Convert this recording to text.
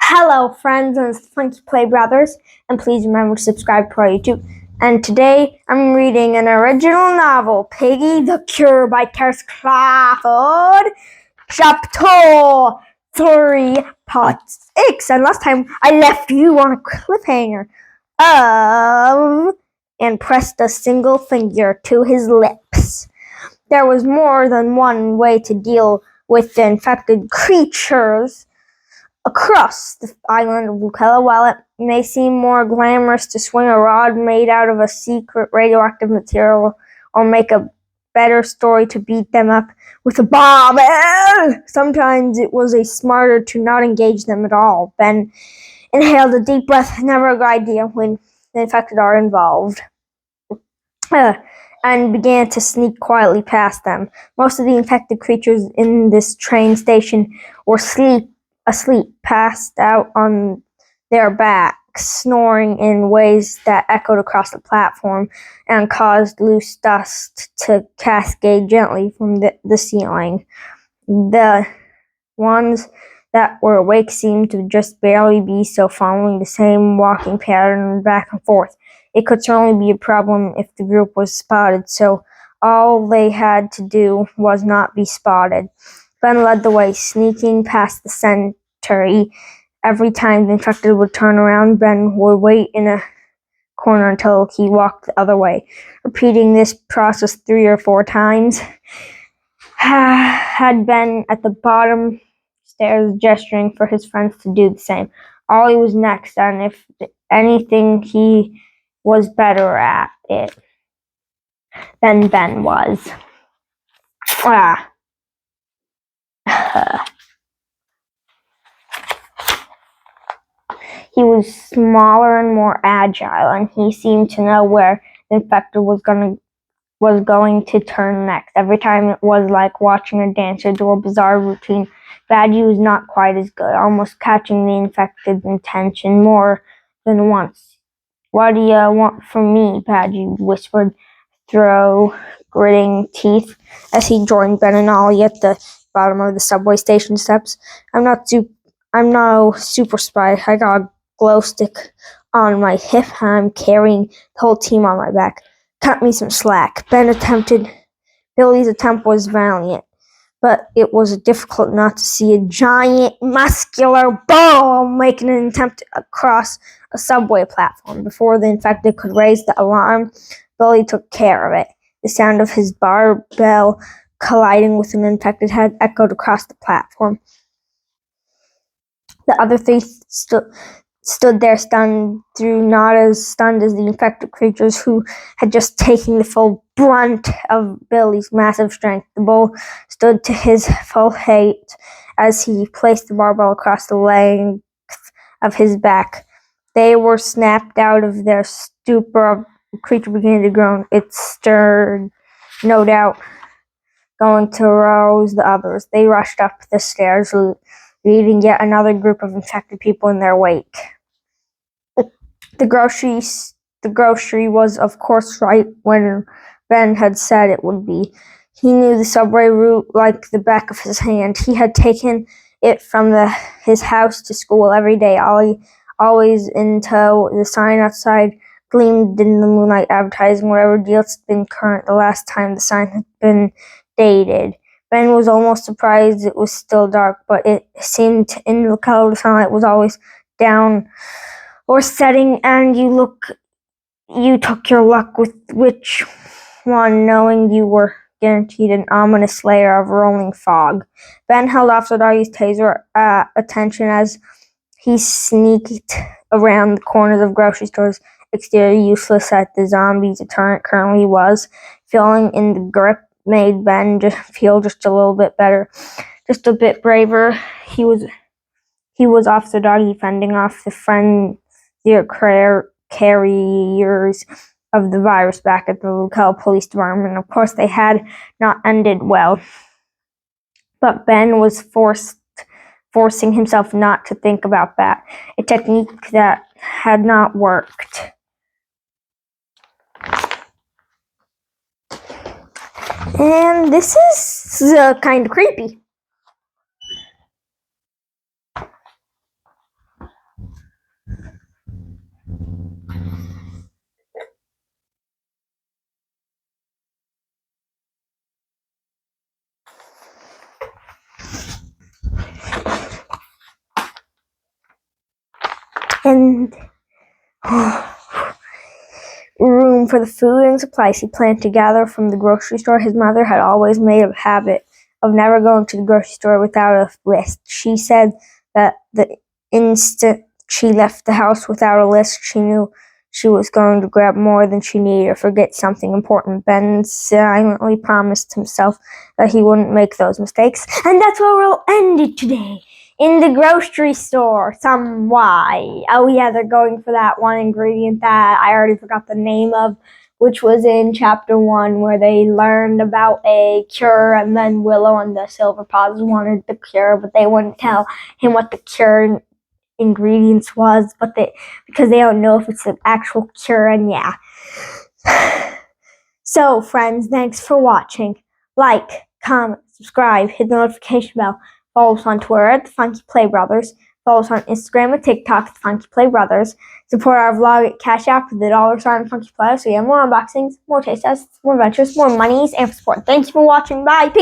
Hello friends, and it's Funky Play Brothers, and please remember to subscribe to our YouTube. And today I'm reading an original novel, Piggy the Cure by CRAWFORD, Chapter 3, Part 6. And last time I left you on a cliffhanger and pressed a single finger to his lips. There was more than one way to deal with the infected creatures across the island of Lucella. While it may seem more glamorous to swing a rod made out of a secret radioactive material or make a better story to beat them up with a bomb, sometimes it was smarter to not engage them at all. Ben inhaled a deep breath, never a good idea when the infected are involved, and began to sneak quietly past them. Most of the infected creatures in this train station were asleep, passed out on their backs, snoring in ways that echoed across the platform and caused loose dust to cascade gently from the ceiling. The ones that were awake seemed to just barely be so, following the same walking pattern back and forth. It could certainly be a problem if the group was spotted, so all they had to do was not be spotted. Ben led the way, sneaking past the sentry. Every time the infected would turn around, Ben would wait in a corner until he walked the other way. Repeating this process 3 or 4 times had Ben at the bottom stairs, gesturing for his friends to do the same. Ollie was next, and if anything, he was better at it than Ben was. He was smaller and more agile, and he seemed to know where the infected was going to turn next. Every time it was like watching a dancer do a bizarre routine. Badgie was not quite as good, almost catching the infected's intention more than once. "What do you want from me?" Badgie whispered through gritting teeth as he joined Ben and Ollie at the bottom of the subway station steps. I'm no super spy. I got a glow stick on my hip, and I'm carrying the whole team on my back. Cut me some slack. Billy's attempt was valiant, but it was difficult not to see a giant, muscular bull making an attempt across a subway platform. Before the infected could raise the alarm, Billy took care of it. The sound of his barbell colliding with an infected head echoed across the platform. The other three stood there stunned, not as stunned as the infected creatures, who had just taken the full brunt of Billy's massive strength. The bull stood to his full height as he placed the barbell across the length of his back. They were snapped out of their stupor. The creature began to groan. It stirred, no doubt, going to rouse the others. They rushed up the stairs, leaving yet another group of infected people in their wake. The grocery was, of course, right when Ben had said it would be. He knew the subway route like the back of his hand. He had taken it from his house to school every day. Ollie, always in tow, the sign outside gleamed in the moonlight, advertising whatever deals had been current the last time the sign had been dated. Ben was almost surprised it was still dark, but it seemed in the color the sunlight was always down or setting, and you took your luck with which one, knowing you were guaranteed an ominous layer of rolling fog. Ben held Officer Doggy's taser attention as he sneaked around the corners of grocery stores, exterior useless at the zombie deterrent currently was. Filling in the grip made Ben feel just a little bit better, just a bit braver. He was Officer Doggy, fending off the frenzied carriers of the virus back at the local police department. Of course, they had not ended well, but Ben was forcing himself not to think about that, a technique that had not worked. And this is kind of creepy. and room for the food and supplies he planned to gather from the grocery store. His mother had always made a habit of never going to the grocery store without a list. She said that the instant she left the house without a list, she knew she was going to grab more than she needed or forget something important. Ben silently promised himself that he wouldn't make those mistakes. And that's where we'll end it today. In the grocery store, some why. Oh yeah, they're going for that one ingredient that I already forgot the name of, which was in chapter 1, where they learned about a cure, and then Willow and the Silver Paws wanted the cure, but they wouldn't tell him what the cure ingredients was, because they don't know if it's an actual cure. And yeah. So friends, thanks for watching. Like, comment, subscribe, hit the notification bell. Follow us on Twitter at the Funky Play Brothers. Follow us on Instagram and TikTok at the Funky Play Brothers. Support our vlog at Cash App with the $sign Funky Play, so you have more unboxings, more taste tests, more adventures, more monies, and support. Thank you for watching. Bye. Peace.